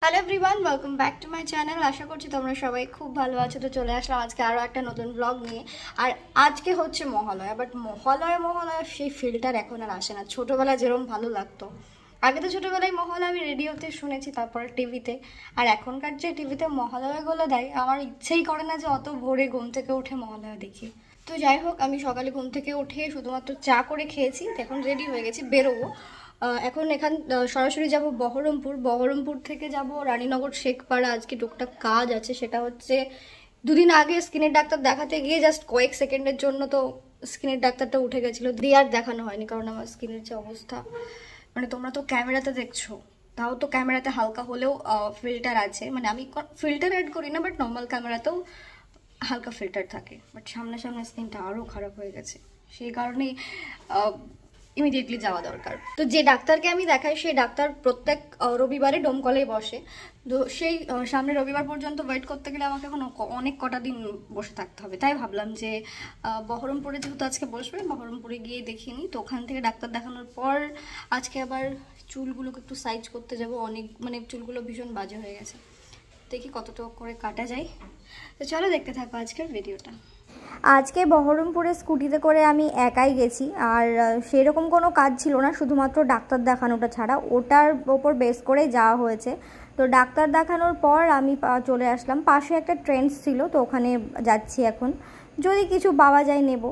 Hello everyone, welcome back to my channel. আশা করছি তোমরা সবাই খুব ভালো আছো। তো চলে আসলাম আজকে আরও একটা নতুন ব্লগ নিয়ে। আর আজকে হচ্ছে মহালয়া, বাট মহালয়া সেই ফিলটার এখন আর আসে না। ছোটোবেলায় যেরকম ভালো লাগতো, আগে তো ছোটোবেলায় মহালয়া আমি রেডিওতে শুনেছি, তারপরে টিভিতে। আর এখনকার যে টিভিতে মহালয়াগুলো দেয়, আমার ইচ্ছেই করে না যে অত ভোরে ঘুম থেকে উঠে মহালয়া দেখি। তো যাই হোক, আমি সকালে ঘুম থেকে উঠে শুধুমাত্র চা করে খেয়েছি, এখন রেডি হয়ে গেছি, বেরোবো। এখন সরাসরি যাব বহরমপুর থেকে যাব রানীনগর শেখপাড়া। আজকে টুকটাক কাজ আছে, সেটা হচ্ছে দুদিন আগে স্কিনের ডাক্তার দেখাতে গিয়ে জাস্ট কয়েক সেকেন্ডের জন্য তো স্কিনের ডাক্তারটা উঠে গেছিলো, দিয়ে আর দেখানো হয়নি। কারণ আমার স্কিনের যে অবস্থা, মানে তোমরা তো ক্যামেরাতে দেখছো, তাও তো ক্যামেরাতে হালকা হলেও ফিল্টার আছে। মানে আমি ফিল্টার অ্যাড করি না, বাট নর্মাল ক্যামেরাতেও হালকা ফিল্টার থাকে। বাট সামনে স্কিনটা আরও খারাপ হয়ে গেছে, সেই কারণেই ইমিডিয়েটলি যাওয়া দরকার। তো যে ডাক্তারকে আমি দেখাই, সেই ডাক্তার প্রত্যেক রবিবারে ডোমকলেই বসে। তো সেই সামনে রবিবার পর্যন্ত ওয়েট করতে গেলে আমাকে এখন অনেক কটা দিন বসে থাকতে হবে। তাই ভাবলাম যে বহরমপুরে যেহেতু আজকে বসবে, বহরমপুরে গিয়ে দেখিয়ে নিই। তো ওখান থেকে ডাক্তার দেখানোর পর আজকে আবার চুলগুলোকে একটু সাইজ করতে যাব। মানে চুলগুলো ভীষণ বাজে হয়ে গেছে, দেখি কতটুকু করে কাটা যায়। তো চলো দেখতে থাকো আজকের ভিডিওটা। আজকে বহরমপুরে স্কুটিতে করে আমি একাই গেছি, আর সেরকম কোনো কাজ ছিল না, শুধুমাত্র ডাক্তার দেখানোটা ছাড়া ওটার ওপর বেস করে যাওয়া হয়েছে। তো ডাক্তার দেখানোর পর আমি চলে আসলাম, পাশে একটা ট্রেন্ডস ছিল, তো ওখানে যাচ্ছি এখন। যদি কিছু পাওয়া যায় নেব।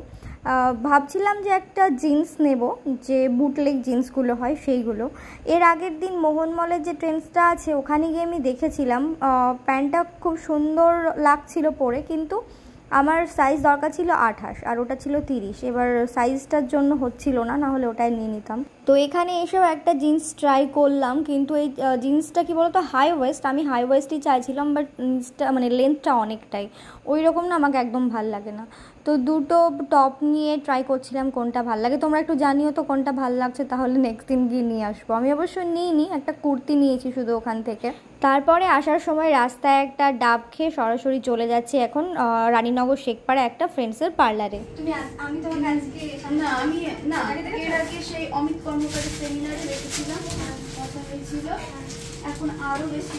ভাবছিলাম যে একটা জিন্স নেব, যে বুটলেগ জিন্সগুলো হয় সেইগুলো। এর আগের দিন মোহনমলের যে ট্রেন্ডসটা আছে ওখানে গিয়ে আমি দেখেছিলাম, প্যান্টটা খুব সুন্দর লাগছিল পরে, কিন্তু আমার সাইজ দরকার ছিল 28 আর ওটা ছিল 30। এবার সাইজটার জন্য হচ্ছিল না, না হলে ওটাই নিয়ে নিতাম। তো এখানে এসেও একটা জিন্স ট্রাই করলাম, কিন্তু এই জিন্সটা কি বলতো হাই ওয়েস্ট, আমি হাই ওয়েস্টই চাইছিলাম, বাট জিন্সটা মানে লেন্থটা অনেকটাই ওই রকম না, আমাকে একদম ভাল লাগে না। তো দুটো টপ নিয়ে ট্রাই করছিলাম কোনটা ভাল লাগে। তোমরা একটু জানিও তো কোনটা ভাল লাগছে, তাহলে নেক্সট দিন গিয়ে নিয়ে আসবো। আমি অবশ্য নিইনি, একটা কুর্তি নিয়েছি শুধু ওখান থেকে। তারপরে আসার সময় রাস্তায় একটা ডাব খেয়ে সরাসরি চলে যাচ্ছি এখন রানীনগর শেখপাড়া একটা ফ্রেন্ডসের পার্লারে। আমি তোমাকে আজকে এর আগে সেই অমিত কর্মকারের সেমিনারে দেখেছিলাম, কথা হয়েছিল। এখন আরো বেশি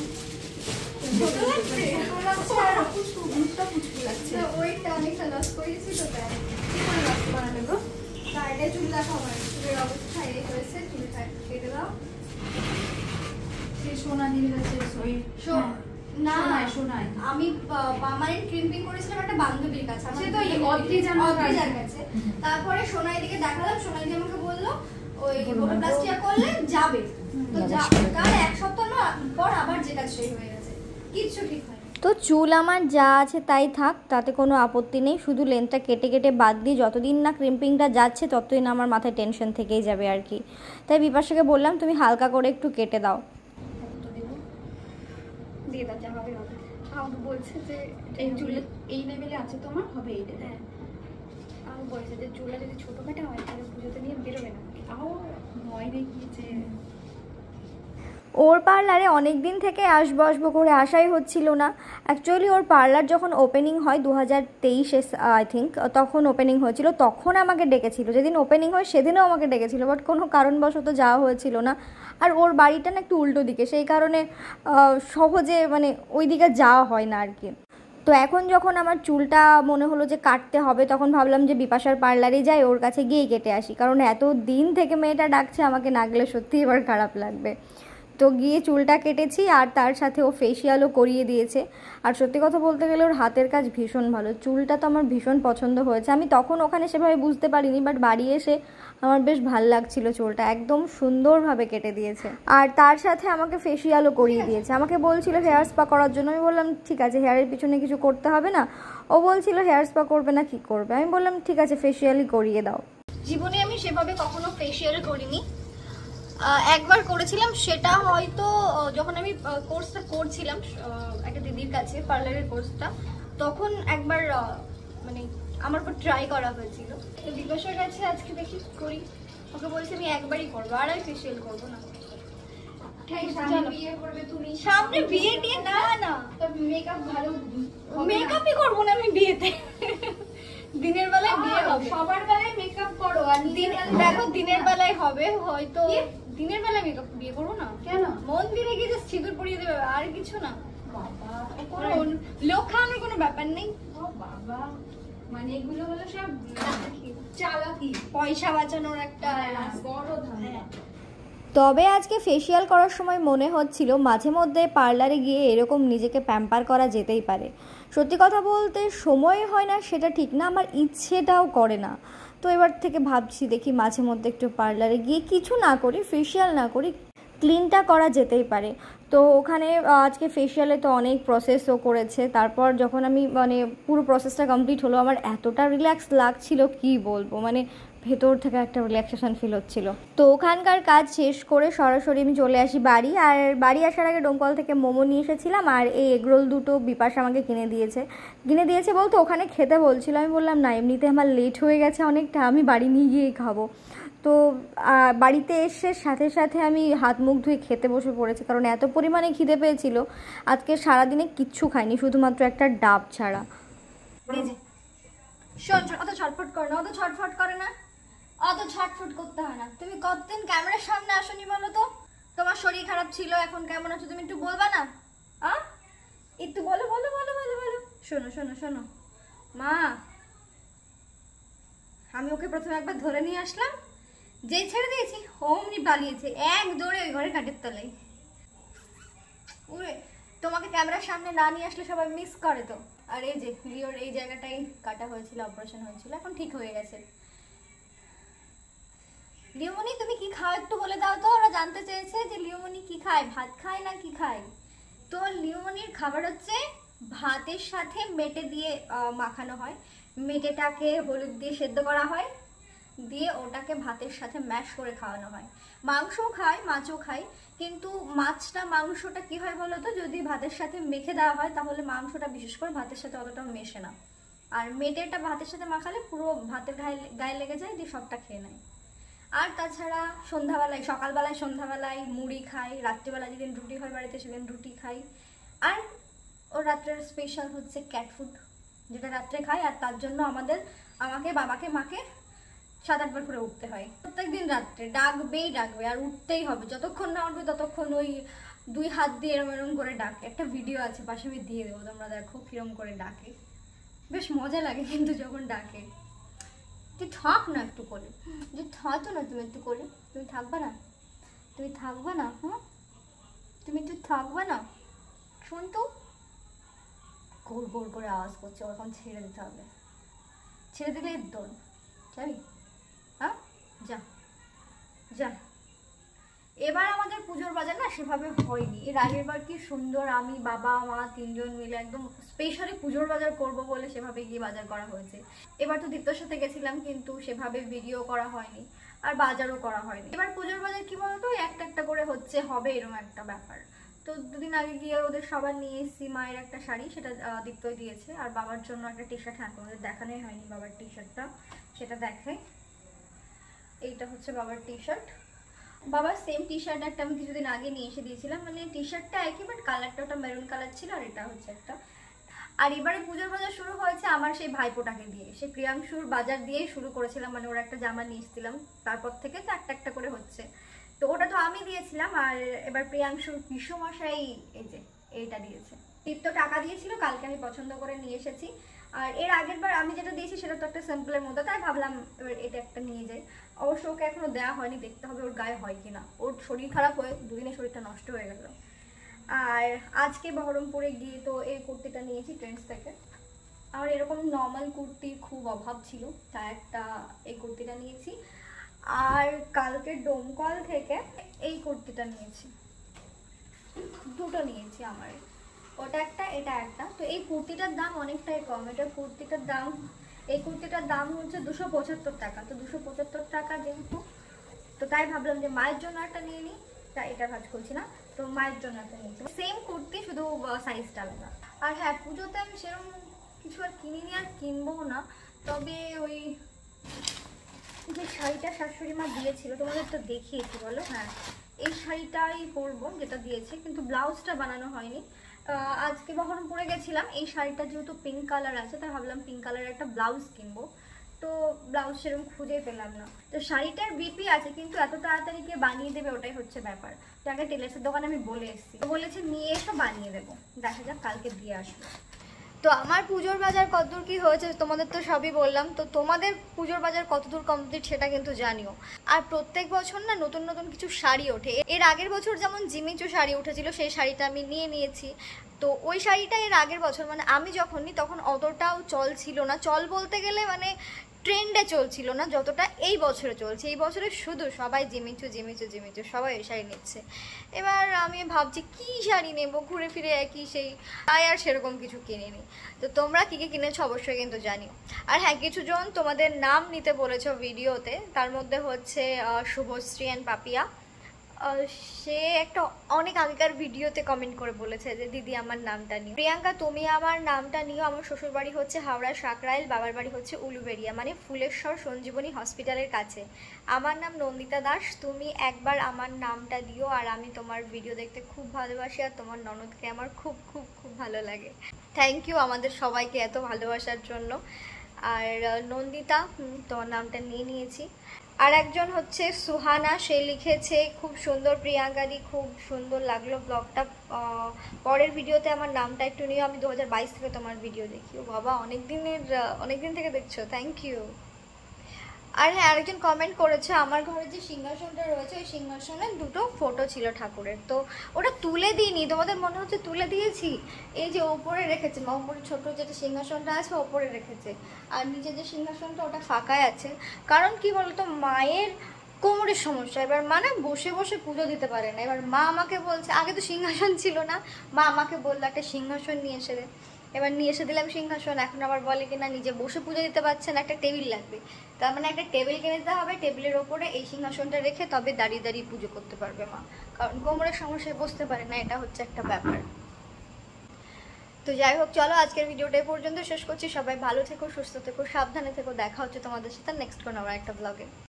ওইটা অনেকটা লস করেছি। তো তাই কি করে লস করা নেবো, সাইডে চুল দেখা হয়, চুলের অবস্থা এই হয়েছে, চুল কেটে দাও। সোনা দিয়ে যাচ্ছে না সোনায় আমি পার্মানেন্ট ক্রিম্পিং করেছিলাম একটা বান্ধবীর কাছে, সে তো অদ্রিজার কাছে। তারপরে সোনাই দিকে দেখালাম, সোনাই দিয়ে আমাকে বললো ওই প্লাস্টিয়া করলে যাবে। তো তার এক সপ্তাহ পর আবার যেটা সেই হয়ে গেছে, কিচ্ছু ঠিক হয়। তো চুল আমার যা আছে তাই থাক, তাতে কোনো আপত্তি নেই, শুধু লেন্থটা কেটে কেটে বাদ দিই। যতদিন না ক্রিম্পিংটা যাচ্ছে ততদিন আমার মাথায় টেনশন থেকেই যাবে আর কি। তাই বিপাশাকে বললাম তুমি হালকা করে একটু কেটে দাও। দিয়ে দাও, যা হবে হবে। আমাকে বলছে যে এই চুলে এই লেভেলে আছে তোমার, হবে এই লেভেলে। হ্যাঁ, আমাকে বলছে যে চুলটা যদি ছোটো কাটা হয় তাহলে পুজোতে নিয়ে বেরোবে না। তাও ভয় দেখিয়েছে। ওর পার্লারে অনেক দিন থেকে আসবো করে আসাই হচ্ছিল না। অ্যাকচুয়ালি ওর পার্লার যখন ওপেনিং হয় 2023 আই থিঙ্ক, তখন ওপেনিং হয়েছিল, তখন আমাকে ডেকেছিল। যেদিন ওপেনিং হয় সেদিনও আমাকে ডেকেছিল, বাট কোনো কারণবশত যাওয়া হয়েছিল না। আর ওর বাড়িটা না একটু উল্টো দিকে, সেই কারণে সহজে মানে ওই দিকে যাওয়া হয় না আর কি। তো এখন যখন আমার চুলটা মনে হলো যে কাটতে হবে, তখন ভাবলাম যে বিপাশার পার্লারে যাই, ওর কাছে গিয়েই কেটে আসি। কারণ এত দিন থেকে মেয়েটা ডাকছে, আমাকে না গেলে সত্যিই এবার খারাপ লাগবে। তো গিয়ে চুলটা কেটেছি, আর তার সাথে ও ফেসিয়ালও করিয়ে দিয়েছে। আর সত্যি কথা বলতে গেলে ওর হাতের কাজ ভীষণ ভালো, চুলটা তো আমার ভীষণ পছন্দ হয়েছে। আমি তখন ওখানে সেভাবে বুঝতে পারিনি, বাট বাড়ি এসে আমার বেশ ভাল লাগছিল, চুলটা একদম সুন্দরভাবে কেটে দিয়েছে। আর তার সাথে আমাকে ফেসিয়ালও করিয়ে দিয়েছে। আমাকে বলছিল হেয়ার স্পা করার জন্য, আমি বললাম ঠিক আছে, হেয়ারের পিছনে কিছু করতে হবে না। ও বলছিল হেয়ার স্পা করবে না, কি করবে। আমি বললাম ঠিক আছে, ফেসিয়ালই করিয়ে দাও। জীবনে আমি সেভাবে কখনো ফেসিয়াল করিনি, একবার করেছিলাম, সেটা হয়তো যখন আমি কোর্সটা করছিলাম একটা দিদির কাছে, পার্লারের কোর্সটা, তখন একবার মানে আমার উপর ট্রাই করা হয়েছিল। তো বিপাশার কাছে আজকে দেখি করি, ওকে বলছি আমি একবারই করবো, আর আমি ফেসিয়াল করবো না। সামনে বিয়ে টিয়ে না, মেকআপ ভালো মেকআপই করবো না আমি বিয়েতে। দিনের বেলায় বিয়ে হবে, সবার বেলায় মেকআপ করো আর দেখো দিনের বেলায় হবে হয়তো, দিনের বেলায় মেকআপ বিয়ে করবো না কেন? মন্দিরে গিয়ে জাস্ট সিঁদুর পরিয়ে দেবে আর কিছু না, বাবা কোনো লোক খাওয়ানোর কোনো ব্যাপার নেই। ও বাবা, মানে এগুলো হলো সব চালাকি, পয়সা বাঁচানোর একটা বড় ধান্দা। তবে আজকে ফেসিয়াল করার সময় মনে হচ্ছিল মাঝে মধ্যে পার্লারে গিয়ে এরকম নিজেকে প্যাম্পার করা যেতেই পারে। সত্যি কথা বলতে সময় হয় না সেটা ঠিক না, আমার ইচ্ছেটাও করে না। তো এবার থেকে ভাবছি দেখি মাঝে মধ্যে একটু পার্লারে গিয়ে কিছু না করি, ফেসিয়াল না করি, ক্লিনটা করা যেতেই পারে। তো ওখানে আজকে ফেসিয়ালে তো অনেক প্রসেসও করেছে, তারপর যখন আমি মানে পুরো প্রসেসটা কমপ্লিট হলো আমার এতটা রিল্যাক্স লাগছিল কি বলবো, মানে ভেতর থেকে একটা রিল্যাক্সেশন ফিল হচ্ছিল। তো ওখানকার কাজ শেষ করে সরাসরি আমি চলে আসি বাড়ি, আর বাড়ি আসার আগে ডোমকল থেকে মোমো নিয়ে এসেছিলাম আর এই এগরোল দুটো বিপাশা আমাকে কিনে দিয়েছে বলতে ওখানে খেতে বলছিল, আমি বললাম না এমনিতে আমার লেট হয়ে গেছে অনেকটা, আমি বাড়ি নিয়ে গিয়েই খাবো। তো বাড়িতে এসে সাথে সাথে আমি হাত মুখ ধুয়ে খেতে বসে পড়েছি, কারণ এত পরিমাণে খিদে পেয়েছিল। আজকে সারাদিনে কিচ্ছু খাইনি, শুধুমাত্র একটা ডাব ছাড়া। শোন অত ছটফট করে না, অত ছটফট করে না, অত ছটফট করতে হয় না। তুমি কতদিন ক্যামেরার সামনে আসনি বলো তো? তোমার শরীর খারাপ ছিল, এখন কেমন আছো তুমি একটু বলবা না? একটু বলো বলো বলো বলো বলো। শোনো শোনো শোনো মা, আমি ওকে প্রথমে একবার ধরে নিয়ে আসলাম, যেই ছেড়ে দিয়েছি অমনি পালিয়েছে এক দৌড়ে ওই ঘরে কাঠের তলায়। ওরে তোমাকে ক্যামেরার সামনে না নিয়ে আসলে সবাই মিস করে তো। আর এই যে লিওর এই জায়গাটাই কাটা হয়েছিল, অপারেশন হয়েছিল, এখন ঠিক হয়ে গেছে। লিওমনি তুমি কি খাও একটু বলে দাও তো, ওরা জানতে চেয়েছে যে লিওমনি কি খায়, ভাত খায় না কি খায়। তো লিওমনির খাবার হচ্ছে ভাতের সাথে মেটে দিয়ে মাখানো হয়, মেটেটাকে হলুদ দিয়ে সেদ্ধ করা হয়, দিয়ে ওটাকে ভাতের সাথে ম্যাশ করে খাওয়ানো হয়। মাংসও খায়, মাছও খায়, কিন্তু মাছটা মাংসটা কি হয় বলো তো, যদি ভাতের সাথে মেখে দেওয়া হয় তাহলে মাংসটা বিশেষ করে ভাতের সাথে অতটাও মেশে না, আর মেটেটা ভাতের সাথে মাখালে পুরো ভাতের গায়ে লেগে যায়, দিয়ে সবটা খেয়ে নেয়। আর তাছাড়া সন্ধ্যাবেলায়, সকালবেলায় সন্ধ্যাবেলায় মুড়ি খাই, রাত্রিবেলা যেদিন রুটি হয় বাড়িতে সেদিন রুটি খাই। আর ও রাত্রের স্পেশাল হচ্ছে ক্যাট ফুড, যেটা রাত্রে খাই, আর তার জন্য আমাকে বাবাকে মাকে 7-8 বার করে উঠতে হয় প্রত্যেকদিন রাত্রে, ডাকবে, আর উঠতেই হবে, যতক্ষণ না উঠবে ততক্ষণ ওই 2 হাত দিয়ে এরম করে ডাকে। একটা ভিডিও আছে পাশে আমি দিয়ে দেবো, তোমরা দেখো কিরম করে ডাকে, বেশ মজা লাগে কিন্তু যখন ডাকে। তুই থাক না একটু করে, যে থাকতো না তুমি একটু করে, তুমি থাকবে না, তুমি থাকবে না, হ্যাঁ তুমি একটু থাকবে না, শুন তো গোল গোল করে আওয়াজ করছে, ওরকম ছেড়ে দিতে হবে, ছেড়ে দিলে দোল যাবি, হ্যাঁ যা যা। এবার আমাদের পুজোর বাজার না সেভাবে হয়নি, এর আগের বার কি সুন্দর আমি বাবা মা 3 জন মিলে একদম স্পেশালি পুজোর বাজার করব বলে সেভাবে গিয়ে বাজার করা হয়েছে। এবার তো দীপ্তর সাথে গেছিলাম কিন্তু সেভাবে ভিডিও করা হয়নি আর বাজারও করা হয়নি। এবার পুজোর বাজার কি বলতো একটা একটা করে হচ্ছে, হবে এরকম একটা ব্যাপার। তো 2 দিন আগে গিয়ে ওদের সবার নিয়ে এসেছি, মায়ের একটা শাড়ি সেটা দীপ্তই দিয়েছে, আর বাবার জন্য একটা টি শার্ট, হ্যাঁ তোমাদের দেখানোই হয়নি বাবার টি শার্টটা, সেটা দেখাই। এইটা হচ্ছে বাবার টি শার্ট, বাবার সেম টি শার্ট একটা আমি কিছুদিন আগে নিয়ে এসে দিয়েছিলাম, মানে টি শার্টটা একই বাট কালারটা ওটা মেরুন কালার ছিল, আর এটা হচ্ছে একটা। আর এবারে পুজোর বাজার শুরু হয়েছে আমার সেই ভাইপোটাকে দিয়ে, সেই প্রিয়াংশুর বাজার দিয়েই শুরু করেছিলাম, মানে ওরা একটা জামা নিয়ে এসেছিলাম, তারপর থেকে তো একটা একটা করে হচ্ছে। তো ওটা তো আমি দিয়েছিলাম, আর এবার প্রিয়াংশুর পিসমশাই এই যে এইটা দিয়েছে। দীপ্ত টাকা দিয়েছিল, কালকে আমি পছন্দ করে নিয়ে এসেছি। আর এর আগের বার আমি যেটা দিয়েছি সেটা তো একটা সিম্পলের মধ্যে, তাই ভাবলাম এবার এটা একটা নিয়ে যাই। অবশ্য ওকে এখনো দেওয়া হয়নি, দেখতে হবে ওর গায়ে হয় কিনা, ওর শরীর খারাপ হয়ে 2 দিনে শরীরটা নষ্ট হয়ে গেল। আর আজকে বহরমপুরে গিয়ে তো এই কুর্তিটা নিয়েছি ট্রেন্ডস থেকে, আমার এরকম নর্মাল কুর্তির খুব অভাব ছিল, তাই একটা এই কুর্তিটা নিয়েছি। আর কালকে ডোমকল থেকে এই কুর্তিটা নিয়েছি, দুটো নিয়েছি আমার, ওটা একটা এটা একটা। তো এই কুর্তিটার দাম অনেকটাই কম, এই কুর্তিটার দাম হচ্ছে 275 টাকা। তো 275 টাকা যেহেতু, তো তাই ভাবলাম যে মায়ের জন্য একটা নিয়ে নিই, তাই এটা কাজ করছি না, তো মায়ের জন্য একটা নিয়েছি, সেম কুর্তি শুধু সাইজটা আলাদা। আর হ্যাঁ পুজোতে আমি সেরকম কিছু আর কিনিনি আর কিনবও না, তবে ওই যে শাড়িটা শাশুড়ি মা দিয়েছিল তোমাদের তো দেখিয়েছি বলো, হ্যাঁ এই শাড়িটাই পরবো যেটা দিয়েছে, কিন্তু ব্লাউজটা বানানো হয়নি। আজকে বহরমপুরে গেছিলাম, এই শাড়িটা যেহেতু পিঙ্ক কালার আছে তাই ভাবলাম পিঙ্ক কালারের একটা ব্লাউজ কিনবো, তো ব্লাউজ সেরকম খুঁজে পেলাম না। তো শাড়িটার বিপি আছে কিন্তু এত তাড়াতাড়ি কে বানিয়ে দেবে ওটাই হচ্ছে ব্যাপার। তো আগে টেলার্সের দোকানে আমি বলে এসেছি, বলেছে নিয়ে এসো বানিয়ে দেবো, দেখা যাক কালকে দিয়ে আসবো। তো আমার পুজোর বাজার কতদূর কি হয়েছে তোমাদের তো সবই বললাম, তো তোমাদের পুজোর বাজার কতদূর কমপ্লিট সেটা কিন্তু জানিও। আর প্রত্যেক বছর না নতুন নতুন কিছু শাড়ি ওঠে, এর আগের বছর যেমন জিমিচু শাড়ি উঠেছিল সেই শাড়িটা আমি নিয়ে নিয়েছি। তো ওই শাড়িটা এর আগের বছর মানে আমি যখন নিই তখন অতটাও চল ছিল না, চল বলতে গেলে মানে ট্রেন্ডে চলছিল না যতটা এই বছরে চলছে। এই বছরে শুধু সবাই জিমিচু জিমিচু জিমিচু সবাই এই শাড়ি নিচ্ছে। এবার আমি ভাবছি কি শাড়ি নেবো, ঘুরে ফিরে একই সেই, তাই আর সেরকম কিছু কিনিনি। তো তোমরা কী কী কিনেছো অবশ্যই কিন্তু জানিও। আর হ্যাঁ, কিছুজন তোমাদের নাম নিতে বলেছো ভিডিওতে, তার মধ্যে হচ্ছে শুভশ্রী অ্যান্ড পাপিয়া। সে একটা অনেক আগেকার ভিডিওতে কমেন্ট করে বলেছে যে দিদি আমার নামটা নিও। প্রিয়াঙ্কা তুমি আমার নামটা নিও, আমার শ্বশুর বাড়ি হচ্ছে হাওড়া সাকরাইল, বাবার বাড়ি হচ্ছে উলুবেড়িয়া মানে ফুলেশ্বর সঞ্জীবনী হসপিটালের কাছে। আমার নাম নন্দিতা দাস, তুমি একবার আমার নামটা দিও। আর আমি তোমার ভিডিও দেখতে খুব ভালোবাসি আর তোমার ননদকে আমার খুব খুব খুব ভালো লাগে। থ্যাংক ইউ আমাদের সবাইকে এত ভালোবাসার জন্য। আর নন্দিতা তোমার নামটা নিয়ে নিয়েছি। আর একজন হচ্ছে সুহানা, সে লিখেছে খুব সুন্দর প্রিয়াঙ্কাদি, খুব সুন্দর লাগলো ব্লগটা, পরের ভিডিওতে আমার নামটা একটু নিও, আমি 2022 থেকে তোমার ভিডিও দেখি। ও বাবা, অনেক দিন থেকে দেখছো, থ্যাংক ইউ। আর হ্যাঁ, আরেকজন কমেন্ট করেছে আমার ঘরে যে সিংহাসনটা রয়েছে ওই সিংহাসনে দুটো ফটো ছিল ঠাকুরের, তো ওটা তুলে দিইনি, তোমাদের মনে হচ্ছে তুলে দিয়েছি। এই যে ওপরে রেখেছে মা, ওপরে ছোটো যেটা সিংহাসনটা আছে ওপরে রেখেছে, আর নিচে যে সিংহাসনটা ওটা ফাঁকাই আছে। কারণ কি বলতো, মায়ের কোমরের সমস্যা, এবার মানে বসে বসে পুজো দিতে পারে না। এবার মা আমাকে বলছে, আগে তো সিংহাসন ছিল না, মা আমাকে বললো একটা সিংহাসন নিয়ে এসে দে। এবার নিয়ে এসে দিলাম সিংহাসন, এখন আবার বলে কি না নিজে বসে পুজো দিতে পারছে না, একটা টেবিল লাগবে। তার মানে একটা টেবিল কিনে দিতে হবে, টেবিলের ওপরে এই সিংহাসনটা রেখে তবে দাঁড়িয়ে দাঁড়িয়ে পুজো করতে পারবে মা, কারণ কোমরের সমস্যায় বসতে পারে না, এটা হচ্ছে একটা ব্যাপার। তো যাই হোক, চলো আজকের ভিডিওটা এই পর্যন্ত শেষ করছি। সবাই ভালো থেকো, সুস্থ থেকো, সাবধানে থেকো, দেখা হচ্ছে তোমাদের সাথে নেক্সট কোনো একটা ব্লগে।